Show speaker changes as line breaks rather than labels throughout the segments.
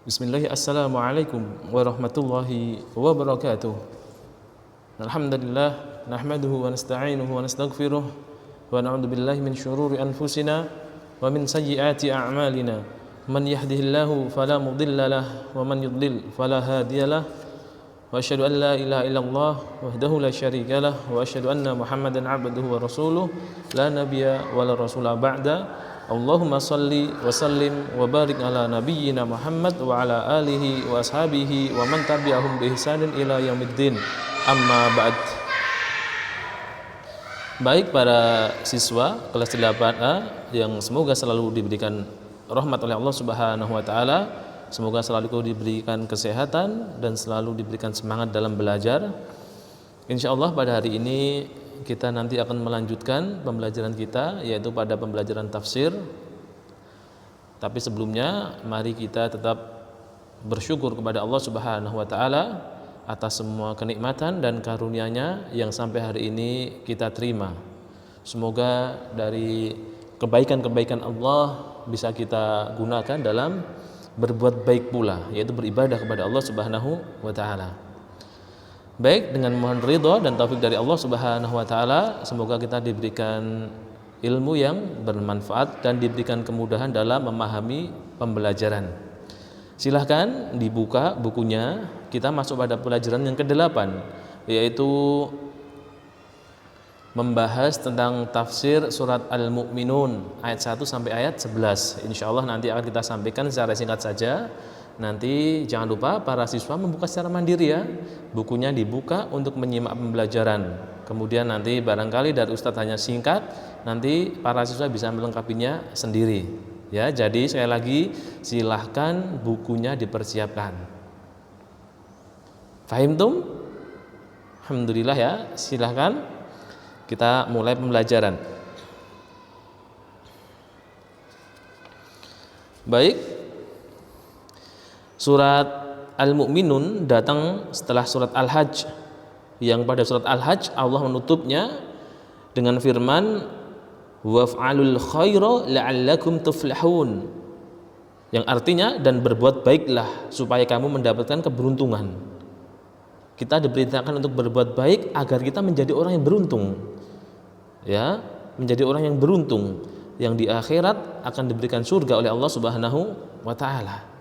Bismillah, assalamualaikum warahmatullahi wabarakatuh. Alhamdulillah, nahmaduhu wa nasta'inuhu wa nastaghfiruh wa na'udzu billahi min syururi anfusina wa min sayyiati a'malina. Man yahdihillahu fala mudilla lahu wa man yudlil fala hadiyalah. Wa asyhadu an la ilaha illallah wahdahu la syarika lah wa asyhadu anna Muhammadan 'abduhu wa rasuluh la nabiyya wa la rasula ba'da. Allahumma salli wa sallim wa barik ala nabiyyina Muhammad wa ala alihi wa ashabihi wa man tabi'ahum bi ihsanin ila yaumiddin. Amma ba'd. Baik para siswa kelas 8A yang semoga selalu diberikan rahmat oleh Allah Subhanahu wa taala, semoga selalu diberikan kesehatan dan selalu diberikan semangat dalam belajar. Insyaallah pada hari ini kita nanti akan melanjutkan pembelajaran kita, yaitu pada pembelajaran tafsir. Tapi sebelumnya mari kita tetap bersyukur kepada Allah Subhanahu wa taala atas semua kenikmatan dan karunia-Nya yang sampai hari ini kita terima. Semoga dari kebaikan-kebaikan Allah bisa kita gunakan dalam berbuat baik pula, yaitu beribadah kepada Allah Subhanahu wa taala. Baik, dengan mohon ridha dan taufik dari Allah Subhanahu wa taala, semoga kita diberikan ilmu yang bermanfaat dan diberikan kemudahan dalam memahami pembelajaran. Silahkan dibuka bukunya. Kita masuk pada pelajaran yang ke-8, yaitu membahas tentang tafsir surat Al-Mu'minun ayat 1 sampai ayat 11. Insyaallah nanti akan kita sampaikan secara singkat saja. Nanti jangan lupa para siswa membuka secara mandiri ya. Bukunya dibuka untuk menyimak pembelajaran. Kemudian nanti barangkali dari Ustadz hanya singkat, nanti para siswa bisa melengkapinya sendiri. Ya, jadi sekali lagi silahkan bukunya dipersiapkan. Fahimtum? Alhamdulillah ya. Silahkan kita mulai pembelajaran. Baik. Surat Al-Mu'minun datang setelah surat Al-Hajj, yang pada surat Al-Hajj Allah menutupnya dengan firman waf'alul khaira la'allakum tuflihun, yang artinya dan berbuat baiklah supaya kamu mendapatkan keberuntungan. Kita diperintahkan untuk berbuat baik agar kita menjadi orang yang beruntung, ya, menjadi orang yang beruntung yang di akhirat akan diberikan surga oleh Allah Subhanahu wa taala.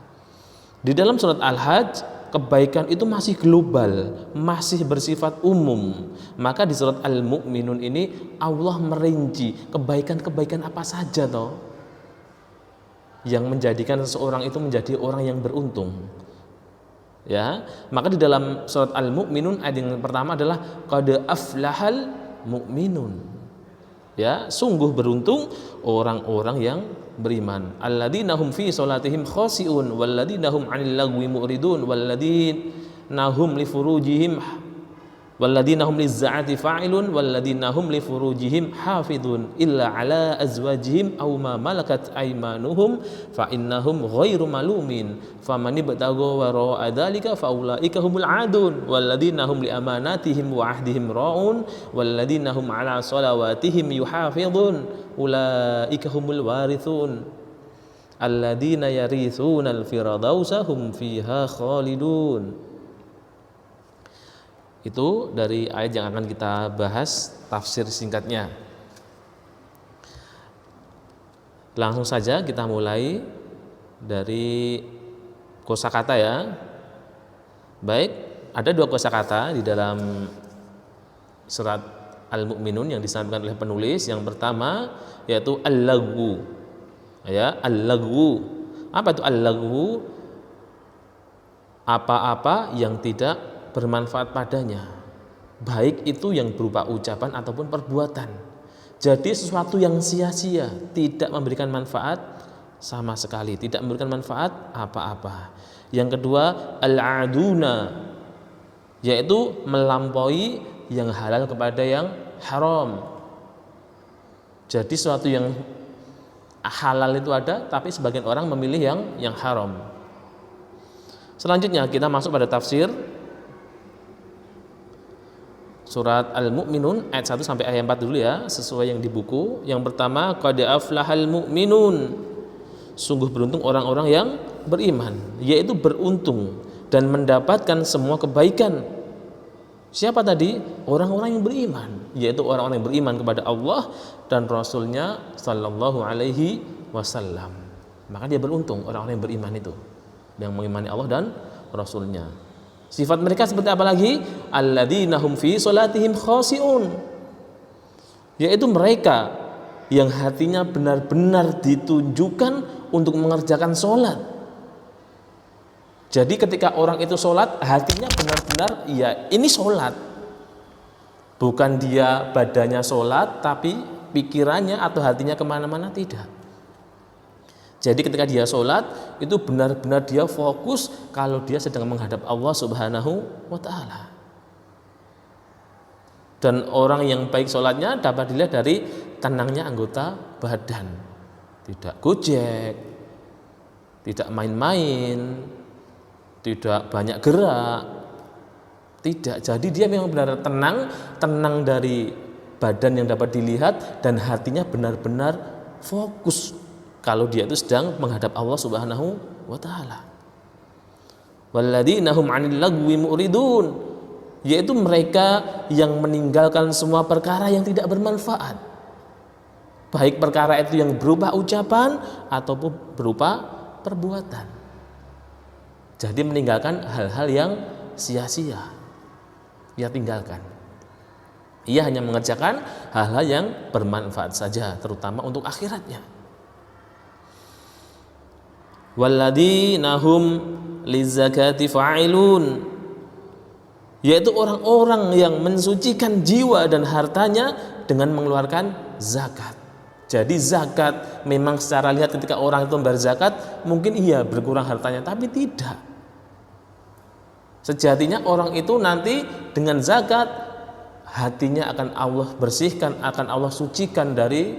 Di dalam surat Al-Hajj, kebaikan itu masih global, masih bersifat umum. Maka di surat Al-Mu'minun ini Allah merinci kebaikan-kebaikan apa saja toh yang menjadikan seseorang itu menjadi orang yang beruntung. Ya, maka di dalam surat Al-Mu'minun ayat yang pertama adalah qad aflahal mu'minun. Ya, sungguh beruntung orang-orang yang beriman. Alladzina hum fi sholatihim khashi'un walladzina hum 'anil lagwi mu'ridun walladzina hum li furujihim walladzina hum lizza'ati fa'ilun walladzina hum li furujihim hafidun illa 'ala azwajihim aw ma malakat aymanuhum fa innahum ghairu malumin faman ibtagha wara'a dzalika faulaika humul 'adun walladzina hum li amanatihim wa 'ahdihim ra'un walladzina hum 'ala shalawatihim yuhafidun ulaika humul warithun alladzina yarithunal firdausa hum fiha khalidun. Itu dari ayat yang akan kita bahas tafsir singkatnya. Langsung saja kita mulai dari kosakata ya. Baik, ada dua kosakata di dalam surat Al-Mu'minun yang disampaikan oleh penulis. Yang pertama yaitu al-lagwu. Ya, al-lagwu. Apa itu al-lagwu? Apa-apa yang tidak bermanfaat padanya, baik itu yang berupa ucapan ataupun perbuatan. Jadi sesuatu yang sia-sia, tidak memberikan manfaat sama sekali, tidak memberikan manfaat apa-apa. Yang kedua al-aduna, yaitu melampaui yang halal kepada yang haram. Jadi sesuatu yang halal itu ada, tapi sebagian orang memilih yang haram. Selanjutnya kita masuk pada tafsir surat Al-Mu'minun ayat 1 sampai ayat 4 dulu ya, sesuai yang di buku. Yang pertama qad aflahal mu'minun, sungguh beruntung orang-orang yang beriman, yaitu beruntung dan mendapatkan semua kebaikan. Siapa tadi? Orang-orang yang beriman, yaitu orang-orang yang beriman kepada Allah dan Rasulnya Sallallahu Alaihi Wasallam. Maka dia beruntung orang-orang yang beriman itu, yang mengimani Allah dan Rasulnya. Sifat mereka seperti apa lagi? Alladzina hum fi sholatihim khashi'un, yaitu mereka yang hatinya benar-benar ditunjukkan untuk mengerjakan sholat. Jadi ketika orang itu sholat, hatinya benar-benar ya ini sholat. Bukan dia badannya sholat, tapi pikirannya atau hatinya kemana-mana, tidak. Jadi ketika dia sholat, itu benar-benar dia fokus kalau dia sedang menghadap Allah Subhanahu wa Ta'ala. Dan orang yang baik sholatnya dapat dilihat dari tenangnya anggota badan, tidak gojek, tidak main-main, tidak banyak gerak, tidak. Jadi dia memang benar tenang dari badan yang dapat dilihat, dan hatinya benar-benar fokus kalau dia itu sedang menghadap Allah Subhanahu wa Ta'ala. Walladzina hum 'anil lagwi mu'ridun, yaitu mereka yang meninggalkan semua perkara yang tidak bermanfaat, baik perkara itu yang berupa ucapan ataupun berupa perbuatan. Jadi meninggalkan hal-hal yang sia-sia, ia tinggalkan. Ia hanya mengerjakan hal-hal yang bermanfaat saja, terutama untuk akhiratnya. Walladzina hum lizakati fa'ilun, yaitu orang-orang yang mensucikan jiwa dan hartanya dengan mengeluarkan zakat. Jadi zakat memang secara lihat ketika orang itu membayar zakat mungkin iya berkurang hartanya, tapi tidak. Sejatinya orang itu nanti dengan zakat hatinya akan Allah bersihkan, akan Allah sucikan dari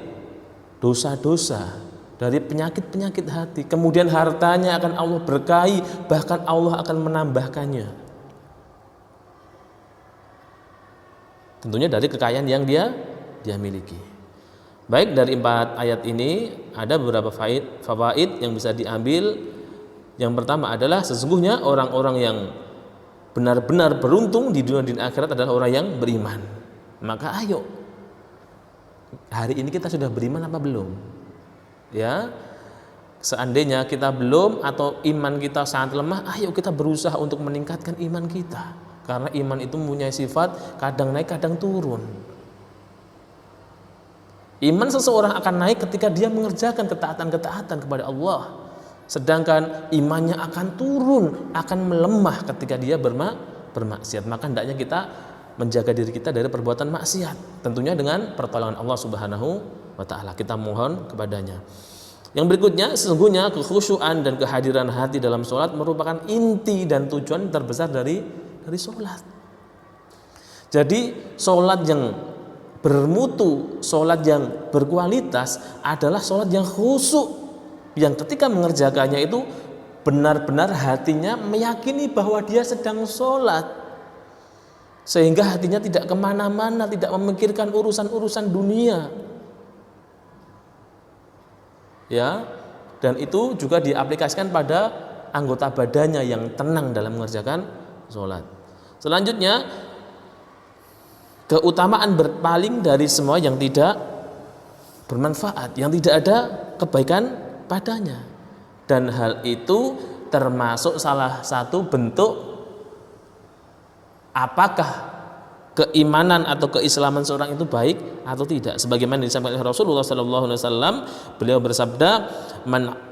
dosa-dosa, dari penyakit-penyakit hati. Kemudian hartanya akan Allah berkahi, bahkan Allah akan menambahkannya. Tentunya dari kekayaan yang dia miliki. Baik, dari 4 ayat ini ada beberapa fawaid yang bisa diambil. Yang pertama adalah sesungguhnya orang-orang yang benar-benar beruntung di dunia dan akhirat adalah orang yang beriman. Maka ayo, hari ini kita sudah beriman apa belum? Ya, seandainya kita belum atau iman kita sangat lemah, ayo kita berusaha untuk meningkatkan iman kita. Karena iman itu mempunyai sifat kadang naik kadang turun. Iman seseorang akan naik ketika dia mengerjakan ketaatan-ketaatan kepada Allah. Sedangkan imannya akan turun, akan melemah ketika dia bermaksiat. Maka hendaknya kita menjaga diri kita dari perbuatan maksiat, tentunya dengan pertolongan Allah Subhanahu wa Ta'ala. Kita mohon kepadanya. Yang berikutnya, sesungguhnya kekhusyuan dan kehadiran hati dalam sholat merupakan inti dan tujuan terbesar dari sholat. Jadi sholat yang bermutu, sholat yang berkualitas adalah sholat yang khusyuk, yang ketika mengerjakannya itu benar-benar hatinya meyakini bahwa dia sedang sholat, sehingga hatinya tidak kemana-mana, tidak memikirkan urusan-urusan dunia. Ya, dan itu juga diaplikasikan pada anggota badannya yang tenang dalam mengerjakan sholat. Selanjutnya, keutamaan berpaling dari semua yang tidak bermanfaat, yang tidak ada kebaikan padanya. Dan hal itu termasuk salah satu bentuk apakah keimanan atau keislaman seorang itu baik atau tidak. Sebagaimana disampaikan oleh Rasulullah SAW, beliau bersabda,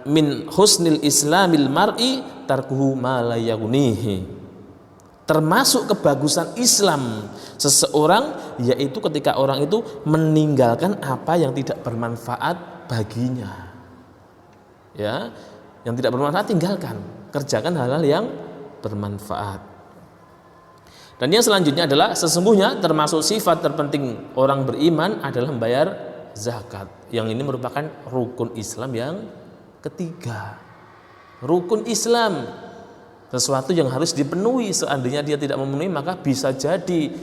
min husnil islamil mar'i tarkuhu ma la yaghnihi. Termasuk kebagusan Islam seseorang yaitu ketika orang itu meninggalkan apa yang tidak bermanfaat baginya. Ya, yang tidak bermanfaat tinggalkan, kerjakan hal-hal yang bermanfaat. Dan yang selanjutnya adalah sesungguhnya termasuk sifat terpenting orang beriman adalah membayar zakat. Yang ini merupakan rukun Islam yang ketiga. Rukun Islam, sesuatu yang harus dipenuhi. Seandainya dia tidak memenuhi, maka bisa jadi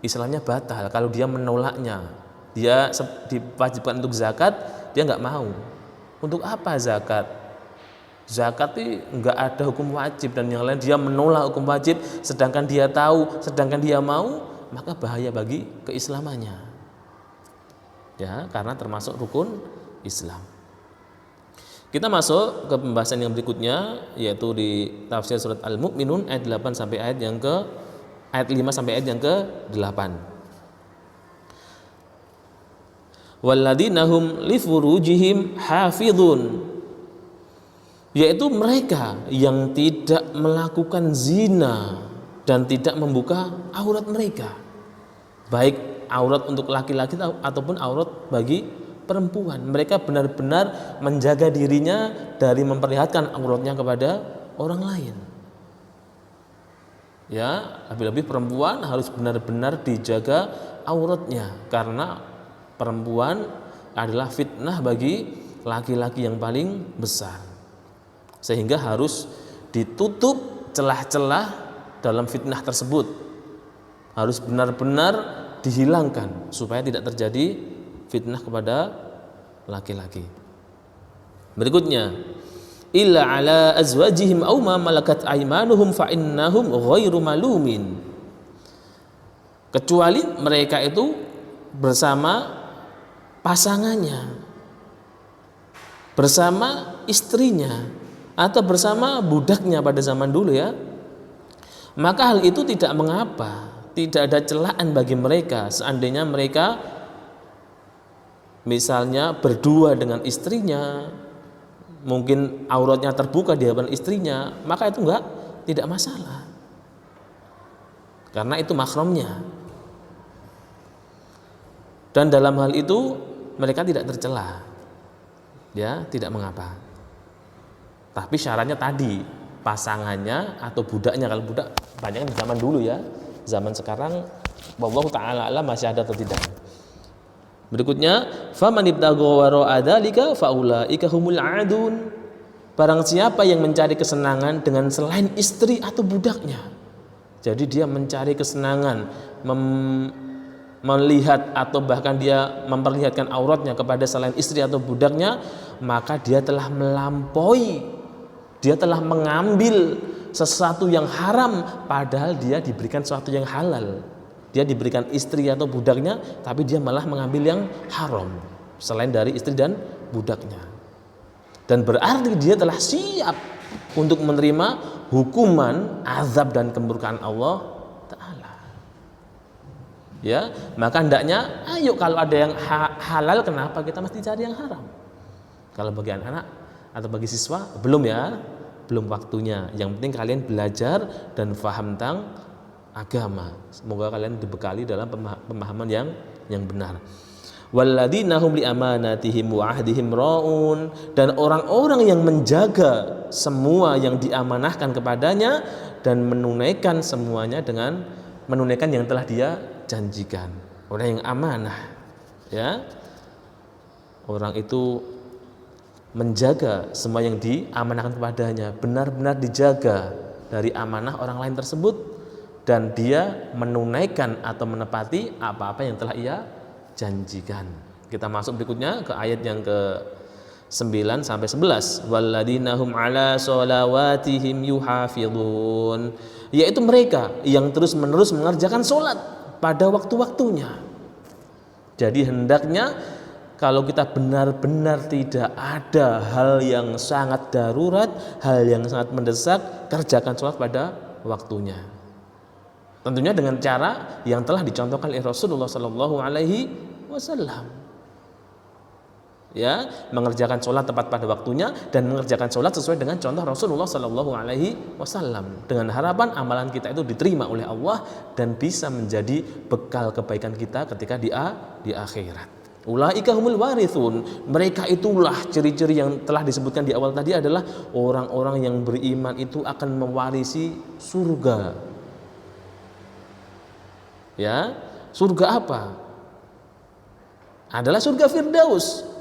Islamnya batal. Kalau dia menolaknya, dia diwajibkan untuk zakat, dia nggak mau. Untuk apa zakat? Zakat itu enggak ada hukum wajib dan yang lain, dia menolak hukum wajib sedangkan dia tahu, sedangkan dia mau, maka bahaya bagi keislamannya. Ya, karena termasuk rukun Islam. Kita masuk ke pembahasan yang berikutnya, yaitu di tafsir surat Al-Mu'minun ayat 8 sampai ayat 5 sampai ayat yang ke-8. Walladzina hum li furujihim hafizun, yaitu mereka yang tidak melakukan zina dan tidak membuka aurat mereka, baik aurat untuk laki-laki ataupun aurat bagi perempuan. Mereka benar-benar menjaga dirinya dari memperlihatkan auratnya kepada orang lain. Ya, lebih-lebih perempuan harus benar-benar dijaga auratnya, karena perempuan adalah fitnah bagi laki-laki yang paling besar, sehingga harus ditutup celah-celah dalam fitnah tersebut, harus benar-benar dihilangkan supaya tidak terjadi fitnah kepada laki-laki. Berikutnya, illa ala azwajihim aw ma malakat aymanuhum fa innahum ghairu malumin, kecuali mereka itu bersama pasangannya, bersama istrinya, atau bersama budaknya pada zaman dulu ya, maka hal itu tidak mengapa, tidak ada celaan bagi mereka. Seandainya mereka misalnya berdua dengan istrinya, mungkin auratnya terbuka di hadapan istrinya, maka itu tidak masalah, karena itu mahramnya, dan dalam hal itu mereka tidak tercela, ya, tidak mengapa. Tapi syaratnya tadi, pasangannya atau budaknya. Kalau budak banyak di zaman dulu ya, zaman sekarang wallahu taala alam masih ada atau tidak. Berikutnya, faman ibtagha wara'a dzalika faulaika humul adun, barang siapa yang mencari kesenangan dengan selain istri atau budaknya, jadi dia mencari kesenangan melihat atau bahkan dia memperlihatkan auratnya kepada selain istri atau budaknya, maka dia telah melampaui, dia telah mengambil sesuatu yang haram, padahal dia diberikan sesuatu yang halal. Dia diberikan istri atau budaknya, tapi dia malah mengambil yang haram selain dari istri dan budaknya, dan berarti dia telah siap untuk menerima hukuman, azab dan kemurkaan Allah Ta'ala. Ya, maka hendaknya, ayo kalau ada yang halal, kenapa kita mesti cari yang haram? Kalau bagi anak-anak atau bagi siswa belum ya, belum waktunya. Yang penting kalian belajar dan faham tentang agama. Semoga kalian dibekali dalam pemahaman yang benar. Walladzina hum li amanatihim wa ahdihim raun, dan orang-orang yang menjaga semua yang diamanahkan kepadanya dan menunaikan semuanya dengan menunaikan yang telah dia janjikan. Orang yang amanah, ya, orang itu menjaga semua yang diamanahkan kepadanya, benar-benar dijaga dari amanah orang lain tersebut, dan dia menunaikan atau menepati apa-apa yang telah ia janjikan. Kita masuk berikutnya ke ayat yang ke-9 sampai 11. Walladzina hum ala sholawatihim yuhafizun, yaitu mereka yang terus-menerus mengerjakan sholat pada waktu-waktunya. Jadi hendaknya kalau kita benar-benar tidak ada hal yang sangat darurat, hal yang sangat mendesak, kerjakan sholat pada waktunya. Tentunya dengan cara yang telah dicontohkan oleh Rasulullah Sallallahu Alaihi Wasallam. Ya, mengerjakan sholat tepat pada waktunya dan mengerjakan sholat sesuai dengan contoh Rasulullah Sallallahu Alaihi Wasallam. Dengan harapan amalan kita itu diterima oleh Allah dan bisa menjadi bekal kebaikan kita ketika di akhirat. Ulaika humul warithun, mereka itulah ciri-ciri yang telah disebutkan di awal tadi adalah orang-orang yang beriman itu akan mewarisi surga. Ya, surga apa? Adalah surga Firdaus.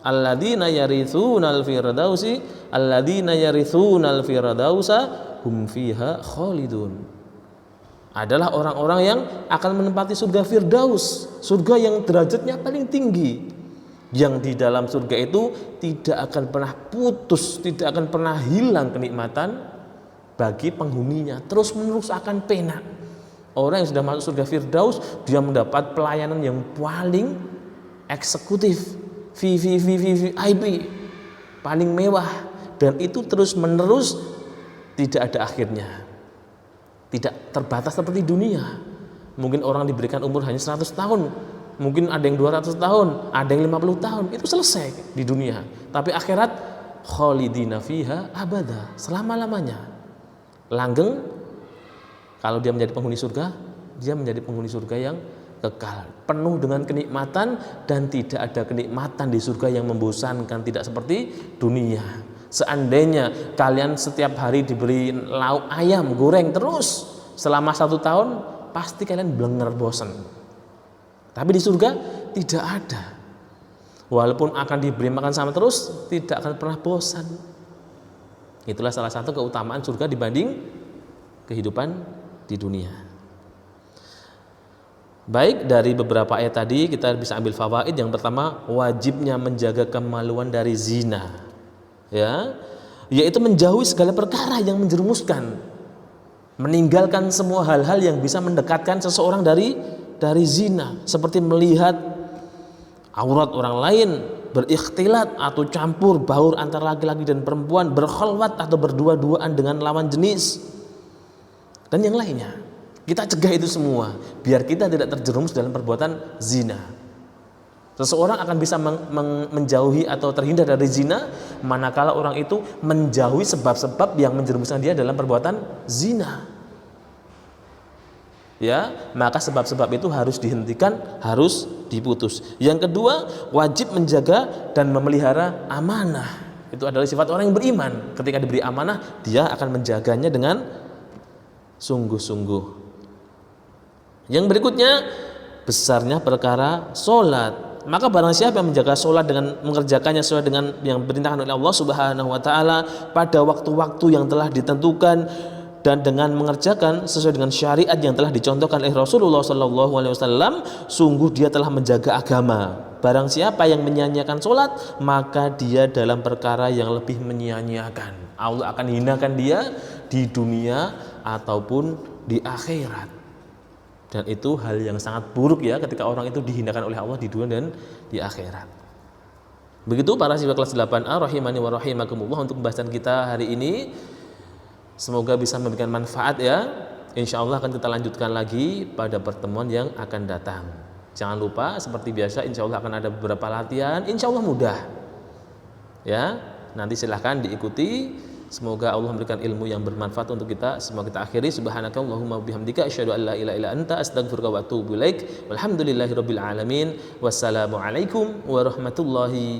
Alladzina yarithunal firdausi, alladzina yarithunal firdausa hum fiha khalidun. Adalah orang-orang yang akan menempati surga Firdaus, surga yang derajatnya paling tinggi, yang di dalam surga itu tidak akan pernah putus, tidak akan pernah hilang kenikmatan bagi penghuninya, terus menerus akan pena. Orang yang sudah masuk surga Firdaus, dia mendapat pelayanan yang paling eksekutif, VIP, paling mewah, dan itu terus menerus tidak ada akhirnya, tidak terbatas seperti dunia. Mungkin orang diberikan umur hanya 100 tahun, mungkin ada yang 200 tahun, ada yang 50 tahun, itu selesai di dunia. Tapi akhirat khalidina fiha abada, selama-lamanya, langgeng. Kalau dia menjadi penghuni surga, dia menjadi penghuni surga yang kekal, penuh dengan kenikmatan, dan tidak ada kenikmatan di surga yang membosankan, tidak seperti dunia. Seandainya kalian setiap hari diberi lauk ayam goreng terus selama 1 tahun, pasti kalian blenger bosan. Tapi di surga tidak ada. Walaupun akan diberi makan sama terus, tidak akan pernah bosan. Itulah salah satu keutamaan surga dibanding kehidupan di dunia. Baik, dari beberapa ayat tadi kita bisa ambil fawaid. Yang pertama, wajibnya menjaga kemaluan dari zina, ya, yaitu menjauhi segala perkara yang menjerumuskan, meninggalkan semua hal-hal yang bisa mendekatkan seseorang dari zina, seperti melihat aurat orang lain, berikhtilat atau campur baur antara laki-laki dan perempuan, berkhalwat atau berdua-duaan dengan lawan jenis, dan yang lainnya. Kita cegah itu semua biar kita tidak terjerumus dalam perbuatan zina. Seseorang akan bisa menjauhi atau terhindar dari zina manakala orang itu menjauhi sebab-sebab yang menjerumuskan dia dalam perbuatan zina. Ya, maka sebab-sebab itu harus dihentikan, harus diputus. Yang kedua, wajib menjaga dan memelihara amanah. Itu adalah sifat orang yang beriman. Ketika diberi amanah, dia akan menjaganya dengan sungguh-sungguh. Yang berikutnya, besarnya perkara solat. Maka barang siapa yang menjaga solat dengan mengerjakannya sesuai dengan yang diperintahkan oleh Allah Subhanahu wa taala pada waktu-waktu yang telah ditentukan, dan dengan mengerjakan sesuai dengan syariat yang telah dicontohkan oleh Rasulullah sallallahu alaihi wasallam, sungguh dia telah menjaga agama. Barang siapa yang menyia-nyiakan solat, maka dia dalam perkara yang lebih menyia-nyiakan. Allah akan hinakan dia di dunia ataupun di akhirat. Dan itu hal yang sangat buruk ya, ketika orang itu dihinakan oleh Allah di dunia dan di akhirat. Begitu para siswa kelas 8A rahimani wa rahimakumullah untuk pembahasan kita hari ini. Semoga bisa memberikan manfaat ya. Insya Allah akan kita lanjutkan lagi pada pertemuan yang akan datang. Jangan lupa seperti biasa, insya Allah akan ada beberapa latihan, insya Allah mudah ya. Nanti silahkan diikuti. Semoga Allah memberikan ilmu yang bermanfaat untuk kita. Semoga kita akhiri. Subhanakallahumma wabihamdika asyhadu an la ilaha illa anta astaghfiruka wa atubu ilaik. Walhamdulillahirabbil alamin. Wassalamualaikum warahmatullahi